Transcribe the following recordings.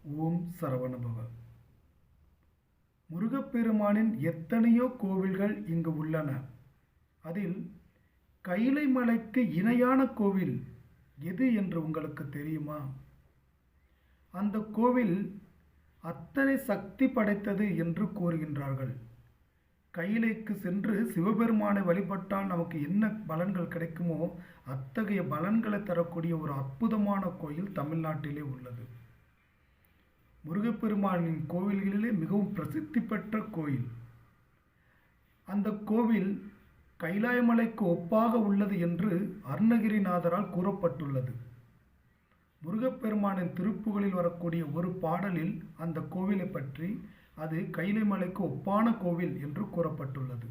ஓம் சரவணபவ. முருகப்பெருமானின் எத்தனையோ கோவில்கள் இங்கு உள்ளன. அதில் கைலை மலைக்கு இணையான கோவில் எது என்று உங்களுக்கு தெரியுமா? அந்த கோவில் அத்தனை சக்தி படைத்தது என்று கூறுகின்றார்கள். கைலைக்கு சென்று சிவபெருமானை வழிபட்டால் நமக்கு என்ன பலன்கள் கிடைக்குமோ அத்தகைய பலன்களை தரக்கூடிய ஒரு அற்புதமான கோயில் தமிழ்நாட்டிலே உள்ளது. முருகப்பெருமானின் கோவில்களிலே மிகவும் பிரசித்தி பெற்ற கோயில். அந்த கோவில் கைலாயமலைக்கு ஒப்பாக உள்ளது என்று அருணகிரிநாதரால் கூறப்பட்டுள்ளது. முருகப்பெருமானின் திருப்புகளில் வரக்கூடிய ஒரு பாடலில் அந்த கோவிலை பற்றி அது கைலை மலைக்கு ஒப்பான கோவில் என்று கூறப்பட்டுள்ளது.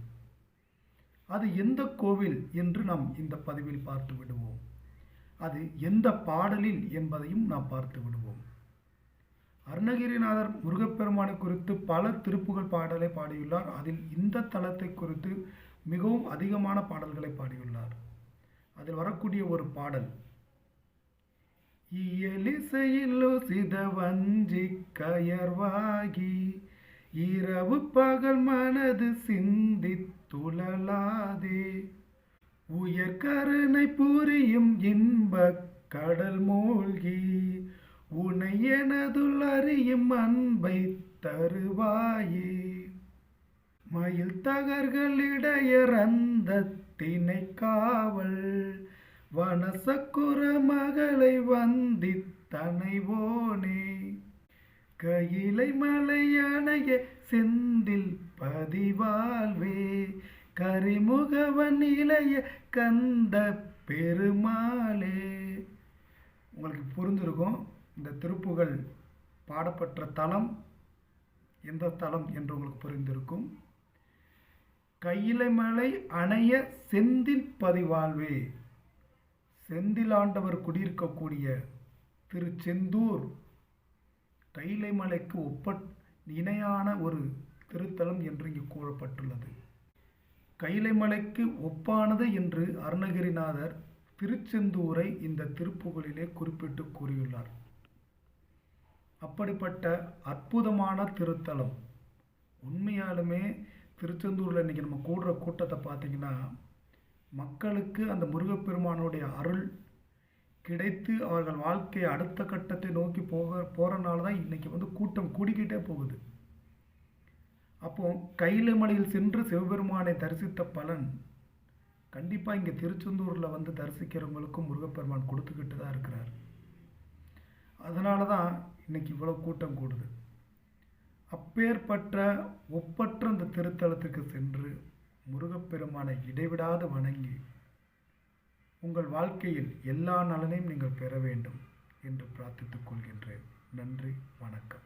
அது எந்த கோவில் என்று நாம் இந்த பதிவில் பார்த்து விடுவோம். அது எந்த பாடலில் என்பதையும் நாம் பார்த்து விடுவோம். அருணகிரிநாதர் முருகப்பெருமானை குறித்து பல திருப்புகழ் பாடலை பாடியுள்ளார். அதில் இந்த தலத்தை குறித்து மிகவும் அதிகமான பாடல்களை பாடியுள்ளார். அதில் வரக்கூடிய ஒரு பாடல், இயலிசையிலோ சிதவஞ்சி கயர்வாகி இரவு பகல் மனது சிந்தி துழலாதே உயர் கருணை புரியும் இன்ப கடல் மூழ்கி உனை எனதுள் அறியும் அன்பை தருவாயே மயில் தகர்களிடையர் அந்த திணை காவல் வனசக்குர மகளை வந்தி தனைவோனே கையிலை மலையணைய செந்தில் பதிவாழ்வே கரிமுகவன் இளைய கந்த பெருமாளே. உங்களுக்கு புரிஞ்சிருக்கும் இந்த திருப்புகழ் பாடப்பட்ட தலம் எந்த தலம் என்று உங்களுக்கு புரிந்திருக்கும். கையிலை மலை அணைய செந்தில் பதிவாழ்வே, செந்தில் ஆண்டவர் குடியிருக்கக்கூடிய திருச்செந்தூர் கைலை மலைக்கு இணையான ஒரு திருத்தலம் என்று இங்கு கூறப்பட்டுள்ளது. கைலை மலைக்கு ஒப்பானது என்று அருணகிரிநாதர் திருச்செந்தூரை இந்த திருப்புகழிலே குறிப்பிட்டு கூறியுள்ளார். அப்படிப்பட்ட அற்புதமான திருத்தலம். உண்மையாலுமே திருச்செந்தூரில் இன்றைக்கி நம்ம கூடுற கூட்டத்தை பார்த்திங்கன்னா மக்களுக்கு அந்த முருகப்பெருமானுடைய அருள் கிடைத்து அவர்கள் வாழ்க்கையை அடுத்த கட்டத்தை நோக்கி போகிறனால தான் இன்றைக்கி கூட்டம் கூடிக்கிட்டே போகுது. அப்போது கைலை மலையில் சென்று சிவபெருமானை தரிசித்த பலன் கண்டிப்பாக இங்கே திருச்செந்தூரில் தரிசிக்கிறவங்களுக்கும் முருகப்பெருமான் கொடுத்துக்கிட்டு தான் இருக்கிறார். அதனால தான் இன்றைக்கி இவ்வளோ கூட்டம் கூடுது. அப்பேற்பட்ட ஒப்பற்ற அந்த திருத்தலத்துக்கு சென்று முருகப்பெருமானை இடைவிடாது வணங்கி உங்கள் வாழ்க்கையில் எல்லா நலனையும் நீங்கள் பெற வேண்டும் என்று பிரார்த்தித்துக் கொள்கின்றேன். நன்றி, வணக்கம்.